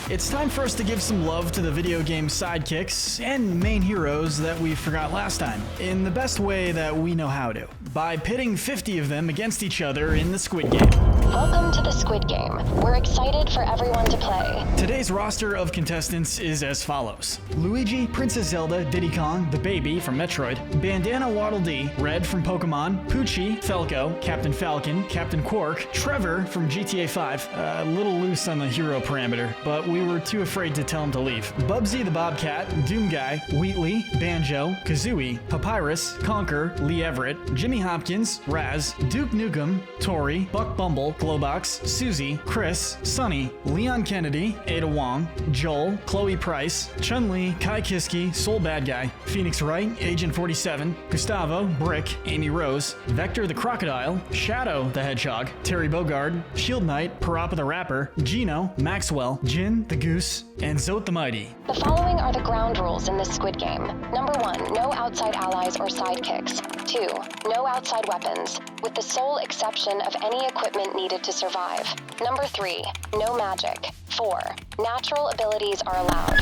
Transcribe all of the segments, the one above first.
It's time for us to give some love to the video game sidekicks and main heroes that we forgot last time, in the best way that we know how to, by pitting 50 of them against each other in the Squid Game. Welcome to the Squid Game. We're excited for everyone to play. Today's roster of contestants is as follows: Luigi, Princess Zelda, Diddy Kong, the Baby from Metroid, Bandana Waddle Dee, Red from Pokemon, Poochie, Falco, Captain Falcon, Captain Quark, Trevor from GTA 5, a little loose on the hero parameter, but we were too afraid to tell him to leave, Bubsy the Bobcat, Doom Guy, Wheatley, Banjo, Kazooie, Papyrus, Conker, Lee Everett, Jimmy Hopkins, Raz, Duke Nukem, Tori, Buck Bumble, Glowbox, Susie, Chris, Sonny, Leon Kennedy, Ada Wong, Joel, Chloe Price, Chun-Li, Kai Kiski, Soul Bad Guy, Phoenix Wright, Agent 47, Gustavo, Brick, Amy Rose, Vector the Crocodile, Shadow the Hedgehog, Terry Bogard, Shield Knight, Parappa the Rapper, Gino, Maxwell, Jin the Goose, and Zote the Mighty. The following are the ground rules in this Squid Game. Number 1, no outside allies or sidekicks. 2, no outside weapons, with the sole exception of any equipment needed to survive. Number 3, no magic. 4, natural abilities are allowed.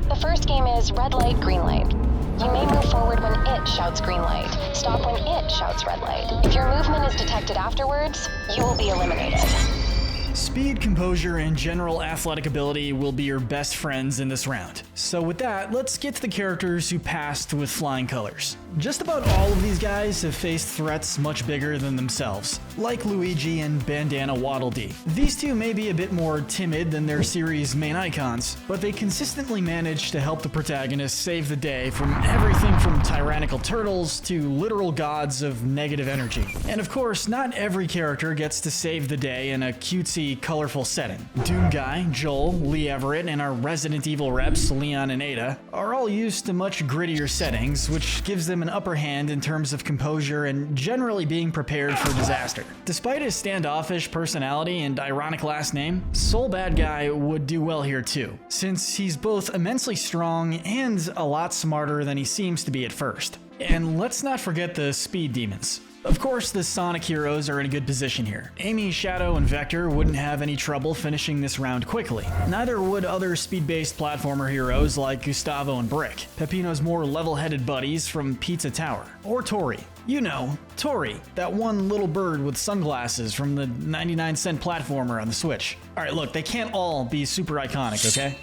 The first game is red light, green light. You may move forward when it shouts green light, stop when it shouts red light. If your movement is detected afterwards, you will be eliminated. Speed, composure, and general athletic ability will be your best friends in this round. So with that, let's get to the characters who passed with flying colors. Just about all of these guys have faced threats much bigger than themselves, like Luigi and Bandana Waddle Dee. These two may be a bit more timid than their series' main icons, but they consistently manage to help the protagonist save the day from everything from tyrannical turtles to literal gods of negative energy. And of course, not every character gets to save the day in a cutesy, colorful setting. Doom Guy, Joel, Lee Everett, and our Resident Evil reps, Leon and Ada, are all used to much grittier settings, which gives them an upper hand in terms of composure and generally being prepared for disaster. Despite his standoffish personality and ironic last name, Soul Bad Guy would do well here too, since he's both immensely strong and a lot smarter than he seems to be at first. And let's not forget the speed demons. Of course, the Sonic heroes are in a good position here. Amy, Shadow, and Vector wouldn't have any trouble finishing this round quickly. Neither would other speed-based platformer heroes like Gustavo and Brick, Peppino's more level-headed buddies from Pizza Tower, or Tori. You know, Tori, that one little bird with sunglasses from the 99-cent platformer on the Switch. Alright, look, they can't all be super iconic, okay?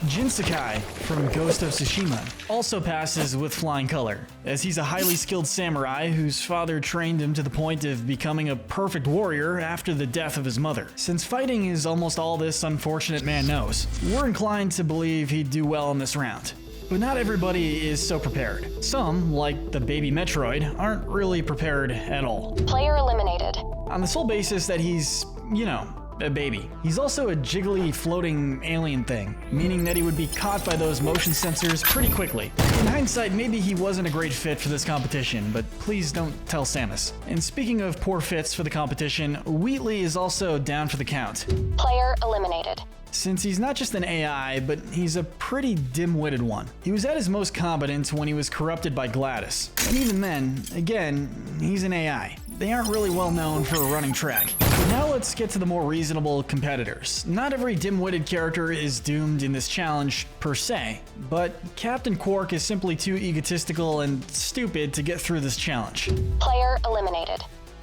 Jin Sakai from Ghost of Tsushima also passes with flying color, as he's a highly skilled samurai whose father trained him to the point of becoming a perfect warrior after the death of his mother. Since fighting is almost all this unfortunate man knows, we're inclined to believe he'd do well in this round. But not everybody is so prepared. Some, like the baby Metroid, aren't really prepared at all. Player eliminated. On the sole basis that he's, you know, a baby. He's also a jiggly floating alien thing, meaning that he would be caught by those motion sensors pretty quickly. In hindsight, maybe he wasn't a great fit for this competition, but please don't tell Samus. And speaking of poor fits for the competition, Wheatley is also down for the count. Player eliminated. Since he's not just an AI, but he's a pretty dim-witted one. He was at his most competent when he was corrupted by Gladys. And even then, again, he's an AI. They aren't really well known for running track. But now let's get to the more reasonable competitors. Not every dim-witted character is doomed in this challenge per se, but Captain Quark is simply too egotistical and stupid to get through this challenge. Player eliminated.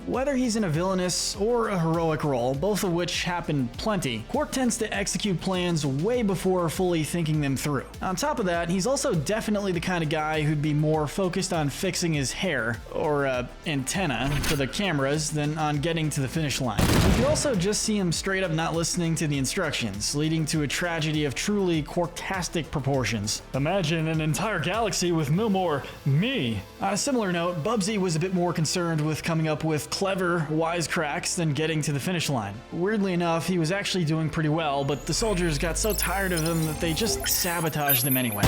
Whether he's in a villainous or a heroic role, both of which happen plenty, Quark tends to execute plans way before fully thinking them through. On top of that, he's also definitely the kind of guy who'd be more focused on fixing his hair, or antenna, for the cameras than on getting to the finish line. You could also just see him straight up not listening to the instructions, leading to a tragedy of truly Quarktastic proportions. Imagine an entire galaxy with no more me. On a similar note, Bubsy was a bit more concerned with coming up with clever wisecracks than getting to the finish line. Weirdly enough, he was actually doing pretty well, but the soldiers got so tired of him that they just sabotaged him anyway.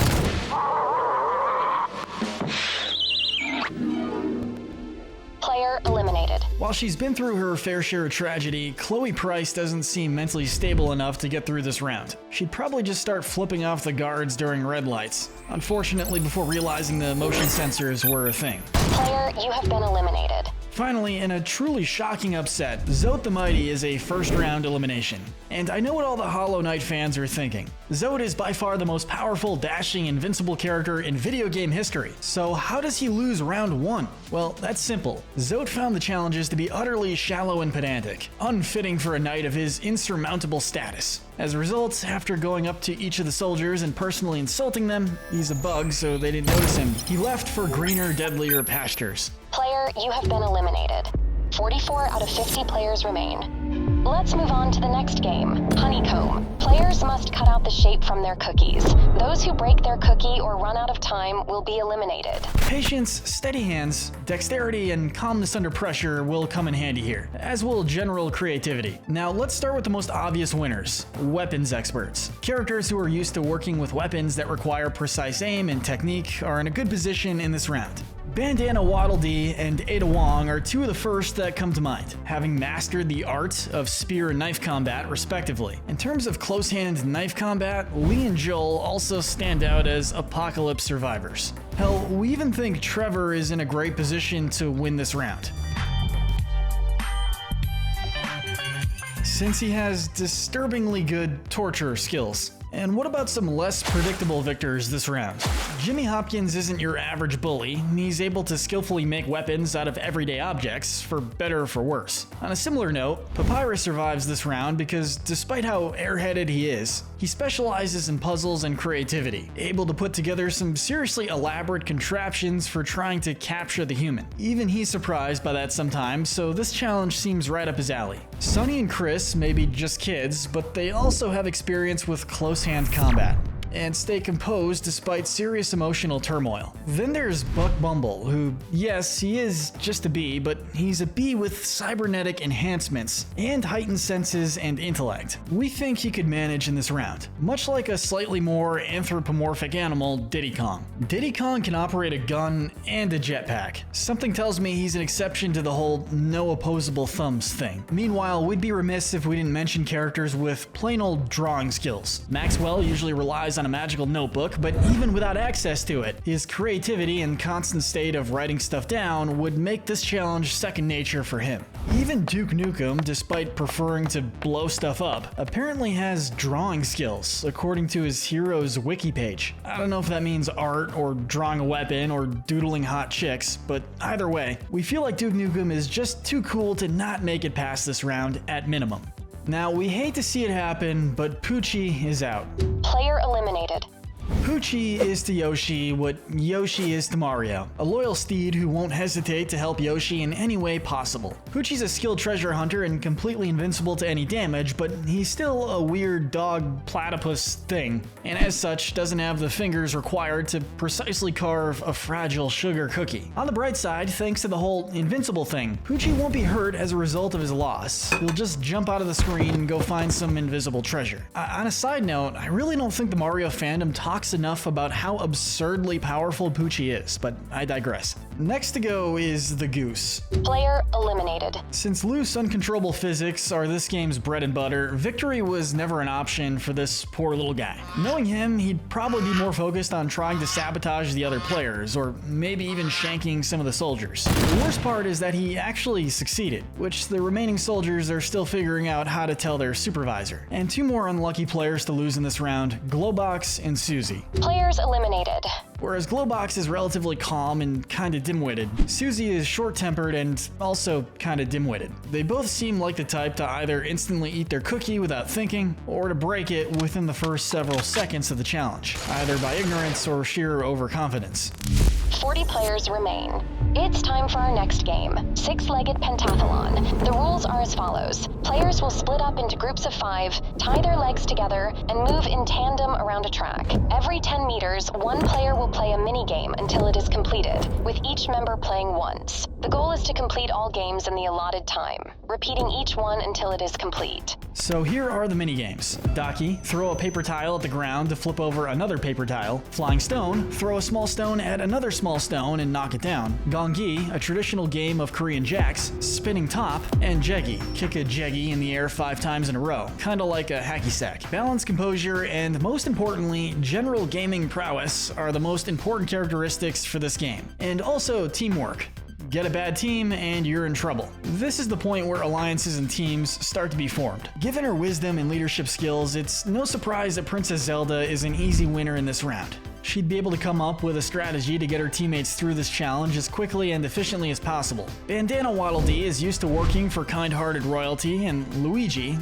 Player eliminated. While she's been through her fair share of tragedy, Chloe Price doesn't seem mentally stable enough to get through this round. She'd probably just start flipping off the guards during red lights, unfortunately before realizing the motion sensors were a thing. Player, you have been eliminated. Finally, in a truly shocking upset, Zote the Mighty is a first-round elimination. And I know what all the Hollow Knight fans are thinking. Zote is by far the most powerful, dashing, invincible character in video game history. So how does he lose round 1? Well, that's simple. Zote found the challenges to be utterly shallow and pedantic, unfitting for a knight of his insurmountable status. As a result, after going up to each of the soldiers and personally insulting them, he's a bug so they didn't notice him, he left for greener, deadlier pastures. Player, you have been eliminated. 44 out of 50 players remain. Let's move on to the next game, Honeycomb. Players must cut out the shape from their cookies. Those who break their cookie or run out of time will be eliminated. Patience, steady hands, dexterity, and calmness under pressure will come in handy here, as will general creativity. Now let's start with the most obvious winners, weapons experts. Characters who are used to working with weapons that require precise aim and technique are in a good position in this round. Bandana Waddle Dee and Ada Wong are two of the first that come to mind, having mastered the art of spear and knife combat respectively. In terms of close-handed knife combat, Lee and Joel also stand out as apocalypse survivors. Hell, we even think Trevor is in a great position to win this round, since he has disturbingly good torture skills. And what about some less predictable victors this round? Jimmy Hopkins isn't your average bully. He's able to skillfully make weapons out of everyday objects, for better or for worse. On a similar note, Papyrus survives this round because despite how airheaded he is, he specializes in puzzles and creativity, able to put together some seriously elaborate contraptions for trying to capture the human. Even he's surprised by that sometimes, so this challenge seems right up his alley. Sonny and Chris may be just kids, but they also have experience with close-hand combat and stay composed despite serious emotional turmoil. Then there's Buck Bumble, who, yes, he is just a bee, but he's a bee with cybernetic enhancements and heightened senses and intellect. We think he could manage in this round, much like a slightly more anthropomorphic animal, Diddy Kong. Diddy Kong can operate a gun and a jetpack. Something tells me he's an exception to the whole no opposable thumbs thing. Meanwhile, we'd be remiss if we didn't mention characters with plain old drawing skills. Maxwell usually relies on a magical notebook, but even without access to it, his creativity and constant state of writing stuff down would make this challenge second nature for him. Even Duke Nukem, despite preferring to blow stuff up, apparently has drawing skills, according to his hero's wiki page. I don't know if that means art, or drawing a weapon, or doodling hot chicks, but either way, we feel like Duke Nukem is just too cool to not make it past this round at minimum. Now, we hate to see it happen, but Poochie is out. Player eliminated. Poochie is to Yoshi what Yoshi is to Mario, a loyal steed who won't hesitate to help Yoshi in any way possible. Poochie's a skilled treasure hunter and completely invincible to any damage, but he's still a weird dog platypus thing, and as such doesn't have the fingers required to precisely carve a fragile sugar cookie. On the bright side, thanks to the whole invincible thing, Poochie won't be hurt as a result of his loss. He'll just jump out of the screen and go find some invisible treasure. On a side note, I really don't think the Mario fandom talks enough about how absurdly powerful Poochie is, but I digress. Next to go is the Goose. Player eliminated. Since loose, uncontrollable physics are this game's bread and butter, victory was never an option for this poor little guy. Knowing him, he'd probably be more focused on trying to sabotage the other players, or maybe even shanking some of the soldiers. The worst part is that he actually succeeded, which the remaining soldiers are still figuring out how to tell their supervisor. And two more unlucky players to lose in this round, Glowbox and Susie. Players eliminated. Whereas Glowbox is relatively calm and kinda dim-witted, Susie is short-tempered and also kinda dim-witted. They both seem like the type to either instantly eat their cookie without thinking, or to break it within the first several seconds of the challenge, either by ignorance or sheer overconfidence. 40 players remain. It's time for our next game, SixLegged Pentathlon. The rules are as follows. Players will split up into groups of 5, tie their legs together, and move in tandem around a track. Every 10 meters, one player will play a mini-game until it is completed, with each member playing once. The goal is to complete all games in the allotted time, repeating each one until it is complete. So here are the mini-games. Daki, throw a paper tile at the ground to flip over another paper tile. Flying Stone, throw a small stone at another small stone and knock it down. Gongi, a traditional game of Korean jacks. Spinning Top, and Jeggy, kick a Jeggy in the air 5 times in a row, kinda like a hacky sack. Balance, composure, and most importantly, general gaming prowess are the most important characteristics for this game. And also teamwork. get a bad team, and you're in trouble. This is the point where alliances and teams start to be formed. Given her wisdom and leadership skills, it's no surprise that Princess Zelda is an easy winner in this round. She'd be able to come up with a strategy to get her teammates through this challenge as quickly and efficiently as possible. Bandana Waddle Dee is used to working for kind-hearted royalty, and Luigi,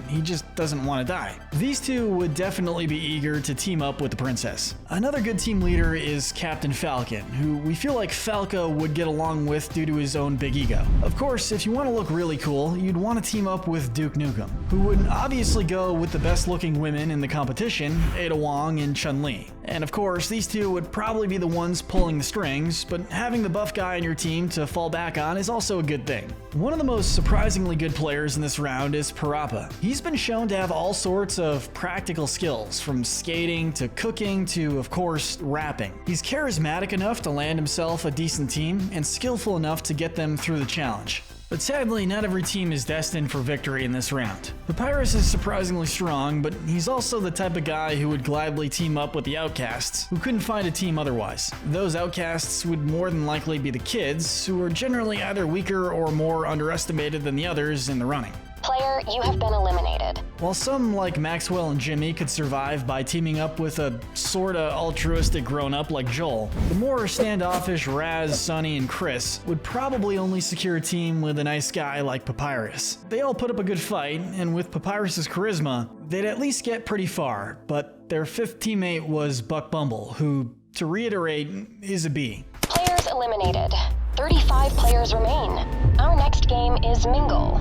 he just doesn't want to die. These two would definitely be eager to team up with the princess. Another good team leader is Captain Falcon, who we feel like Falco would get along with due to his own big ego. Of course, if you want to look really cool, you'd want to team up with Duke Nukem, who would obviously go with the best-looking women in the competition, Ada Wong and Chun-Li. And of course, these two would probably be the ones pulling the strings, but having the buff guy on your team to fall back on is also a good thing. One of the most surprisingly good players in this round is Parappa. He's been shown to have all sorts of practical skills, from skating to cooking to, of course, rapping. He's charismatic enough to land himself a decent team, and skillful enough to get them through the challenge. But sadly, not every team is destined for victory in this round. Papyrus is surprisingly strong, but he's also the type of guy who would gladly team up with the outcasts, who couldn't find a team otherwise. Those outcasts would more than likely be the kids, who are generally either weaker or more underestimated than the others in the running. Player, you have been eliminated. While some like Maxwell and Jimmy could survive by teaming up with a sorta altruistic grown-up like Joel, the more standoffish Raz, Sonny, and Chris would probably only secure a team with a nice guy like Papyrus. They all put up a good fight, and with Papyrus's charisma, they'd at least get pretty far, but their fifth teammate was Buck Bumble, who, to reiterate, is a B. Players eliminated. 35 players remain. Our next game is Mingle.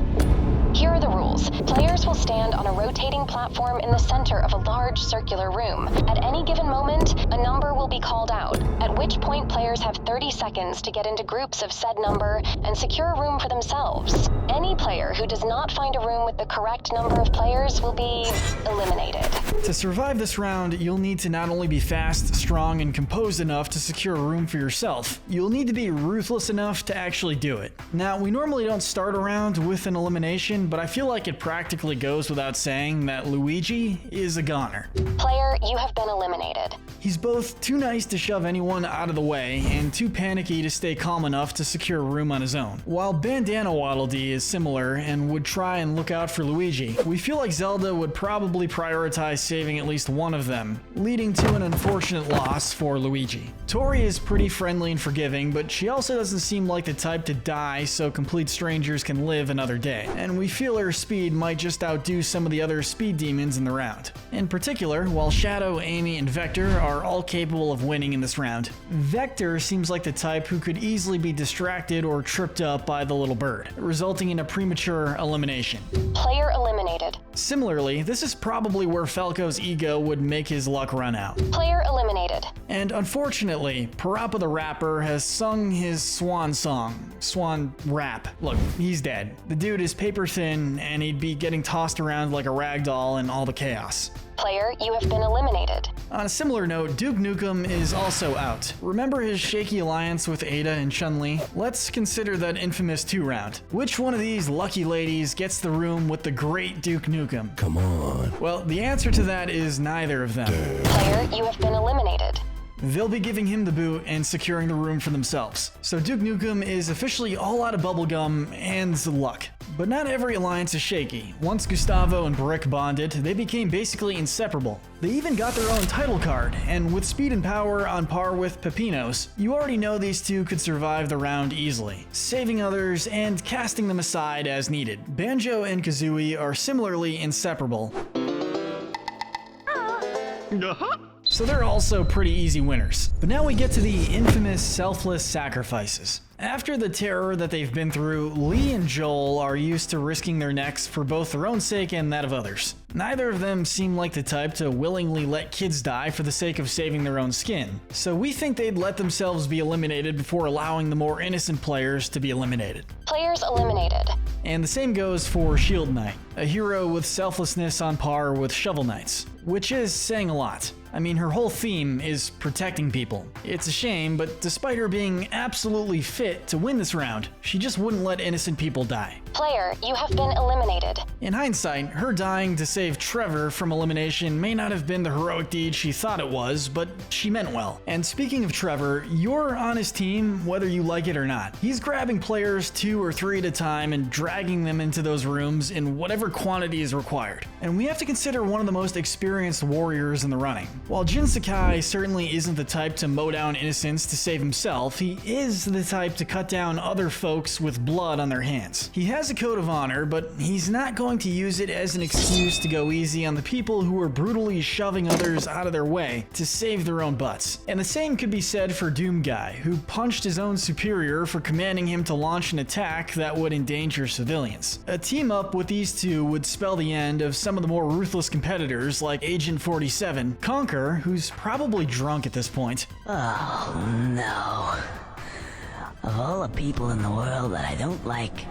Here are the rules. Players will stand on a rotating platform in the center of a large circular room. At any given moment, a number will be called out, at which point players have 30 seconds to get into groups of said number and secure a room for themselves. Any player who does not find a room with the correct number of players will be eliminated. To survive this round, you'll need to not only be fast, strong, and composed enough to secure a room for yourself, you'll need to be ruthless enough to actually do it. Now, we normally don't start a round with an elimination, but I feel like it practically goes without saying that Luigi is a goner. Player, you have been eliminated. He's both too nice to shove anyone out of the way and too panicky to stay calm enough to secure a room on his own. While Bandana Waddle Dee is similar and would try and look out for Luigi, we feel like Zelda would probably prioritize saving at least one of them, leading to an unfortunate loss for Luigi. Tori is pretty friendly and forgiving, but she also doesn't seem like the type to die so complete strangers can live another day, and we feel her speed might just outdo some of the other speed demons in the round. In particular, while Shadow, Amy, and Vector are all capable of winning in this round, Vector seems like the type who could easily be distracted or tripped up by the little bird, resulting in a premature elimination. Player eliminated. Similarly, this is probably where Falco's ego would make his luck run out. Player eliminated. And unfortunately, Parappa the Rapper has sung his swan song. Swan rap. Look, he's dead. The dude is paper thin, and he'd be getting tossed around like a rag doll in all the chaos. Player, you have been eliminated. On a similar note, Duke Nukem is also out. Remember his shaky alliance with Ada and Chun-Li? Let's consider that infamous 2-round. Which one of these lucky ladies gets the room with the great Duke Nukem? Come on. Well, the answer to that is neither of them. Player, you have been eliminated. They'll be giving him the boot and securing the room for themselves. So Duke Nukem is officially all out of bubblegum and luck. But not every alliance is shaky. Once Gustavo and Brick bonded, they became basically inseparable. They even got their own title card, and with speed and power on par with Pepinos, you already know these two could survive the round easily, saving others and casting them aside as needed. Banjo and Kazooie are similarly inseparable. So they're also pretty easy winners. But now we get to the infamous selfless sacrifices. After the terror that they've been through, Lee and Joel are used to risking their necks for both their own sake and that of others. Neither of them seem like the type to willingly let kids die for the sake of saving their own skin. So we think they'd let themselves be eliminated before allowing the more innocent players to be eliminated. Players eliminated. And the same goes for Shield Knight, a hero with selflessness on par with Shovel Knights, which is saying a lot. I mean, her whole theme is protecting people. It's a shame, but despite her being absolutely fit to win this round, she just wouldn't let innocent people die. Player, you have been eliminated. In hindsight, her dying to save Trevor from elimination may not have been the heroic deed she thought it was, but she meant well. And speaking of Trevor, you're on his team whether you like it or not. He's grabbing players 2 or 3 at a time and dragging them into those rooms in whatever quantity is required. And we have to consider one of the most experienced warriors in the running. While Jin Sakai certainly isn't the type to mow down innocents to save himself, he is the type to cut down other folks with blood on their hands. He has a code of honor, but he's not going to use it as an excuse to go easy on the people who are brutally shoving others out of their way to save their own butts. And the same could be said for Doom Guy, who punched his own superior for commanding him to launch an attack that would endanger civilians. A team up with these two would spell the end of some of the more ruthless competitors like Agent 47, Conquer, who's probably drunk at this point. Oh no. Of all the people in the world that I don't like,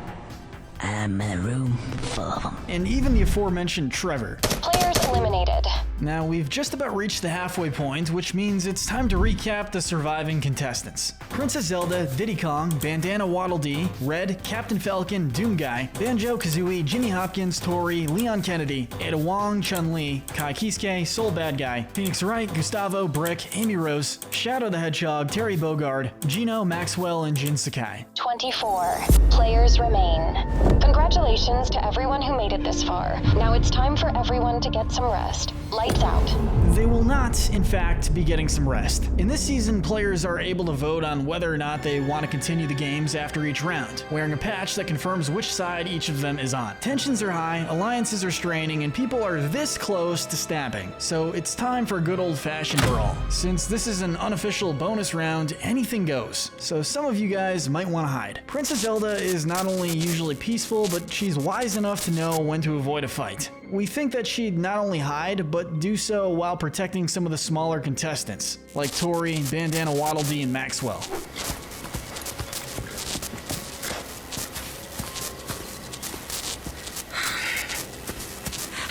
I'm in a room full of them. And even the aforementioned Trevor. Players eliminated. Now, we've just about reached the halfway point, which means it's time to recap the surviving contestants. Princess Zelda, Diddy Kong, Bandana Waddle Dee, Red, Captain Falcon, Doom Guy, Banjo-Kazooie, Jimmy Hopkins, Tori, Leon Kennedy, Ada Wong, Chun-Li, Kai Kisuke, Soul Bad Guy, Phoenix Wright, Gustavo, Brick, Amy Rose, Shadow the Hedgehog, Terry Bogard, Gino, Maxwell, and Jin Sakai. 24 players remain. Congratulations to everyone who made it this far. Now it's time for everyone to get some rest. Lights out. They will not, in fact, be getting some rest. In this season, players are able to vote on whether or not they want to continue the games after each round, wearing a patch that confirms which side each of them is on. Tensions are high, alliances are straining, and people are this close to stabbing. So it's time for a good old-fashioned brawl. Since this is an unofficial bonus round, anything goes. So some of you guys might want to hide. Princess Zelda is not only usually peaceful, but she's wise enough to know when to avoid a fight. We think that she'd not only hide, but do so while protecting some of the smaller contestants, like Tori, Bandana Waddle Dee, and Maxwell.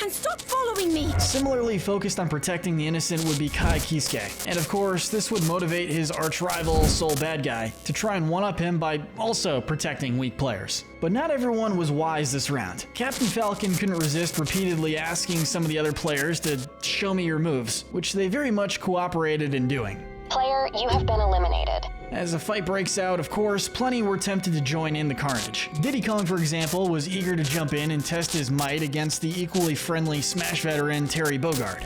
And stop following me! Similarly focused on protecting the innocent would be Kai Kisuke. And of course, this would motivate his arch-rival, Soul Bad Guy, to try and one-up him by also protecting weak players. But not everyone was wise this round. Captain Falcon couldn't resist repeatedly asking some of the other players to show me your moves, which they very much cooperated in doing. Player, you have been eliminated. As a fight breaks out, of course, plenty were tempted to join in the carnage. Diddy Kong, for example, was eager to jump in and test his might against the equally friendly Smash veteran Terry Bogard.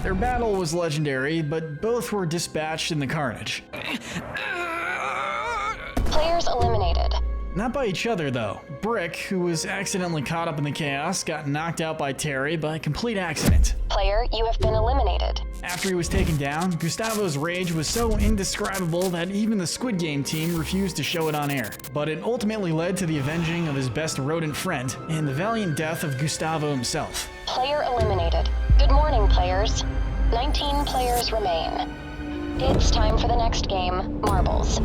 Their battle was legendary, but both were dispatched in the carnage. Players eliminated. Not by each other, though. Brick, who was accidentally caught up in the chaos, got knocked out by Terry by complete accident. Player, you have been eliminated. After he was taken down, Gustavo's rage was so indescribable that even the Squid Game team refused to show it on air. But it ultimately led to the avenging of his best rodent friend and the valiant death of Gustavo himself. Player eliminated. Good morning, players. 19 players remain. It's time for the next game, Marbles.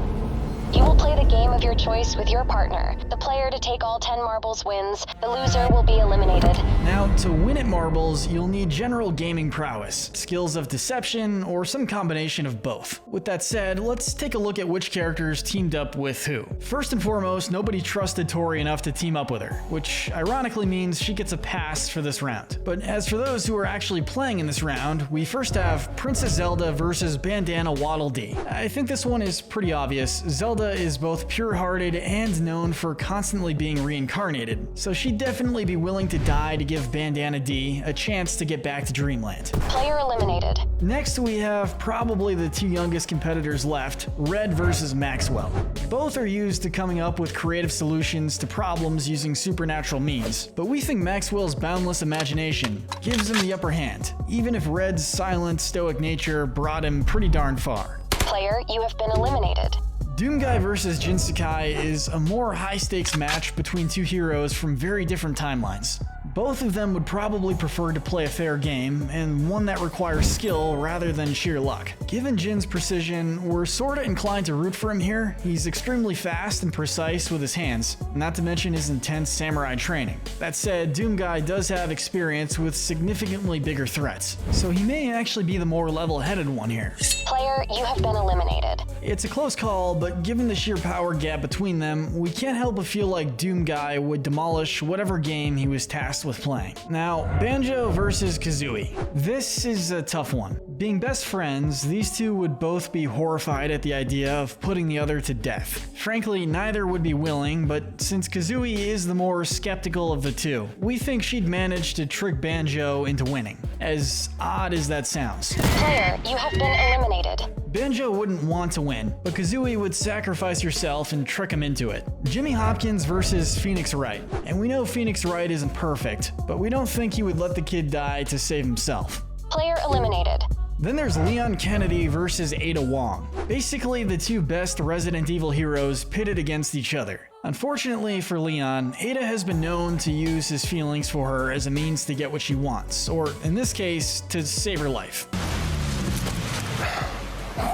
You will play the game of your choice with your partner. The player to take all 10 marbles wins. The loser will be eliminated. Now, to win at marbles, you'll need general gaming prowess, skills of deception, or some combination of both. With that said, let's take a look at which characters teamed up with who. First and foremost, nobody trusted Tori enough to team up with her, which ironically means she gets a pass for this round. But as for those who are actually playing in this round, we first have Princess Zelda versus Bandana Waddle Dee. I think this one is pretty obvious. Zelda is both pure-hearted and known for constantly being reincarnated, so she'd definitely be willing to die to give Bandana D a chance to get back to Dreamland. Player eliminated. Next, we have probably the two youngest competitors left, Red versus Maxwell. Both are used to coming up with creative solutions to problems using supernatural means, but we think Maxwell's boundless imagination gives him the upper hand, even if Red's silent, stoic nature brought him pretty darn far. Player, you have been eliminated. Doom Guy vs Jin Sakai is a more high-stakes match between two heroes from very different timelines. Both of them would probably prefer to play a fair game, and one that requires skill rather than sheer luck. Given Jin's precision, we're sorta inclined to root for him here. He's extremely fast and precise with his hands, not to mention his intense samurai training. That said, Doomguy does have experience with significantly bigger threats, so he may actually be the more level-headed one here. Player, you have been eliminated. It's a close call, but given the sheer power gap between them, we can't help but feel like Doomguy would demolish whatever game he was tasked with playing. Now, Banjo versus Kazooie. This is a tough one. Being best friends, these two would both be horrified at the idea of putting the other to death. Frankly, neither would be willing, but since Kazooie is the more skeptical of the two, we think she'd manage to trick Banjo into winning. As odd as that sounds. Player, you have been eliminated. Banjo wouldn't want to win, but Kazooie would sacrifice herself and trick him into it. Jimmy Hopkins versus Phoenix Wright. And we know Phoenix Wright isn't perfect, but we don't think he would let the kid die to save himself. Player eliminated. Then there's Leon Kennedy versus Ada Wong. Basically the two best Resident Evil heroes pitted against each other. Unfortunately for Leon, Ada has been known to use his feelings for her as a means to get what she wants, or in this case, to save her life.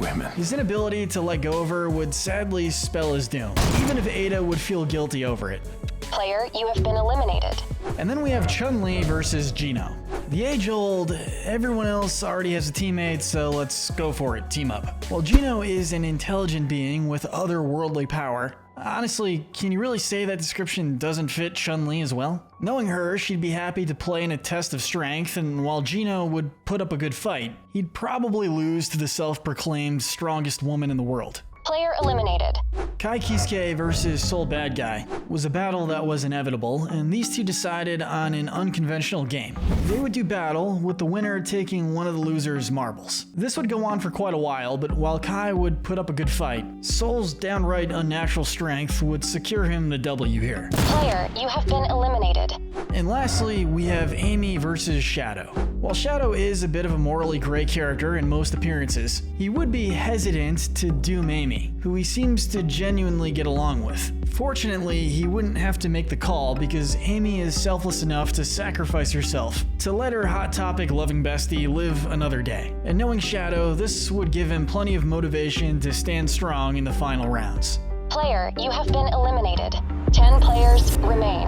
Women. His inability to let go of her would sadly spell his doom, even if Ada would feel guilty over it. Player, you have been eliminated. And then we have Chun-Li versus Gino. The age-old, everyone else already has a teammate, so let's go for it, team up. While Gino is an intelligent being with otherworldly power, honestly, can you really say that description doesn't fit Chun-Li as well? Knowing her, she'd be happy to play in a test of strength, and while Gino would put up a good fight, he'd probably lose to the self-proclaimed strongest woman in the world. Player eliminated. Kai Kisuke versus Soul Bad Guy was a battle that was inevitable, and these two decided on an unconventional game. They would do battle, with the winner taking one of the loser's marbles. This would go on for quite a while, but while Kai would put up a good fight, Soul's downright unnatural strength would secure him the W here. Player, you have been eliminated. And lastly, we have Amy versus Shadow. While Shadow is a bit of a morally gray character in most appearances, he would be hesitant to doom Amy, who he seems to genuinely get along with. Fortunately, he wouldn't have to make the call because Amy is selfless enough to sacrifice herself to let her Hot Topic loving bestie live another day. And knowing Shadow, this would give him plenty of motivation to stand strong in the final rounds. Player, you have been eliminated. 10 players remain.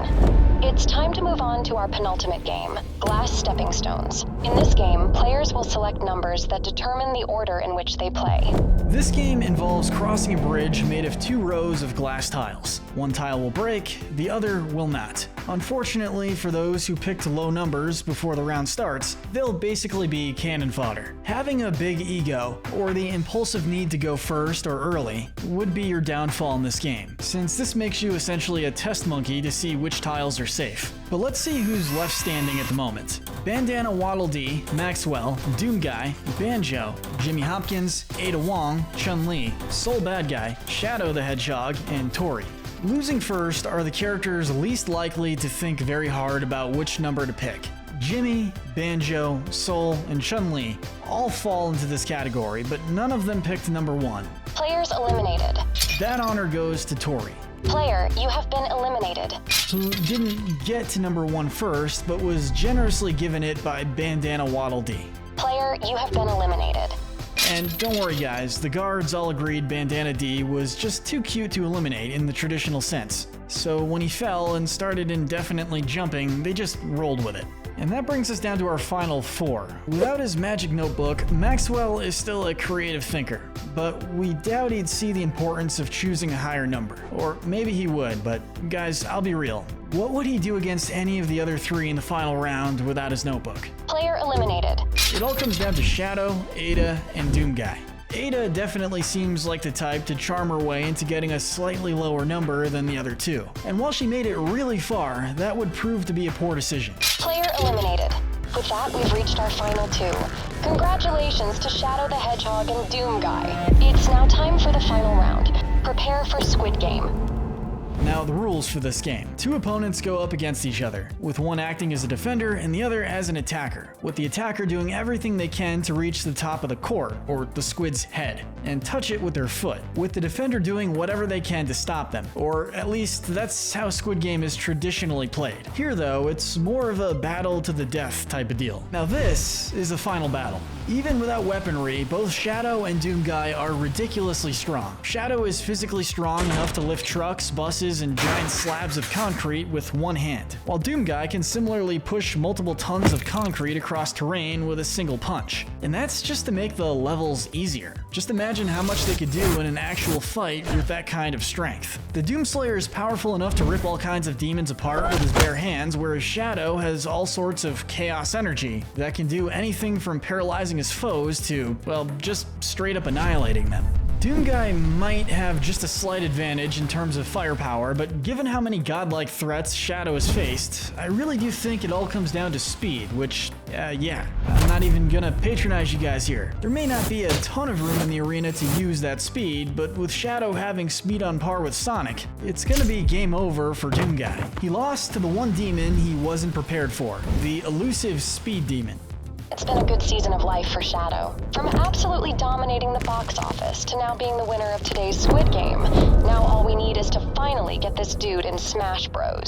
It's time to move on to our penultimate game, Glass Stepping Stones. In this game, players will select numbers that determine the order in which they play. This game involves crossing a bridge made of 2 rows of glass tiles. One tile will break, the other will not. Unfortunately for those who picked low numbers before the round starts, they'll basically be cannon fodder. Having a big ego, or the impulsive need to go first or early, would be your downfall in this game, since this makes you essentially a test monkey to see which tiles are safe. But let's see who's left standing at the moment. Bandana Waddle Dee, Maxwell, Doomguy, Banjo, Jimmy Hopkins, Ada Wong, Chun-Li, Soul Bad Guy, Shadow the Hedgehog, and Tori. Losing first are the characters least likely to think very hard about which number to pick. Jimmy, Banjo, Soul, and Chun-Li all fall into this category, but none of them picked number 1. Players eliminated. That honor goes to Tori, Player, you have been eliminated. who didn't get to number 1 first, but was generously given it by Bandana Waddle Dee. Player, you have been eliminated. And don't worry guys, the guards all agreed Bandana D was just too cute to eliminate in the traditional sense. So when he fell and started indefinitely jumping, they just rolled with it. And that brings us down to our final 4. Without his magic notebook, Maxwell is still a creative thinker, but we doubt he'd see the importance of choosing a higher number. Or maybe he would, but guys, I'll be real. What would he do against any of the other 3 in the final round without his notebook? Player eliminated. It all comes down to Shadow, Ada, and Doomguy. Ada definitely seems like the type to charm her way into getting a slightly lower number than the other 2. And while she made it really far, that would prove to be a poor decision. Player eliminated. With that, we've reached our final 2. Congratulations to Shadow the Hedgehog and Doomguy. It's now time for the final round. Prepare for Squid Game. Now, the rules for this game. 2 opponents go up against each other, with one acting as a defender and the other as an attacker, with the attacker doing everything they can to reach the top of the court, or the squid's head, and touch it with their foot, with the defender doing whatever they can to stop them, or at least that's how Squid Game is traditionally played. Here though, it's more of a battle to the death type of deal. Now this is the final battle. Even without weaponry, both Shadow and Doomguy are ridiculously strong. Shadow is physically strong enough to lift trucks, buses, and giant slabs of concrete with one hand, while Doomguy can similarly push multiple tons of concrete across terrain with a single punch. And that's just to make the levels easier. Just imagine how much they could do in an actual fight with that kind of strength. The Doomslayer is powerful enough to rip all kinds of demons apart with his bare hands, whereas Shadow has all sorts of chaos energy that can do anything from paralyzing his foes to, well, just straight up annihilating them. Doomguy might have just a slight advantage in terms of firepower, but given how many godlike threats Shadow has faced, I really do think it all comes down to speed, which, yeah, I'm not even gonna patronize you guys here. There may not be a ton of room in the arena to use that speed, but with Shadow having speed on par with Sonic, it's gonna be game over for Doomguy. He lost to the one demon he wasn't prepared for, the elusive speed demon. It's been a good season of life for Shadow. From absolutely dominating the box office to now being the winner of today's Squid Game, now all we need is to finally get this dude in Smash Bros.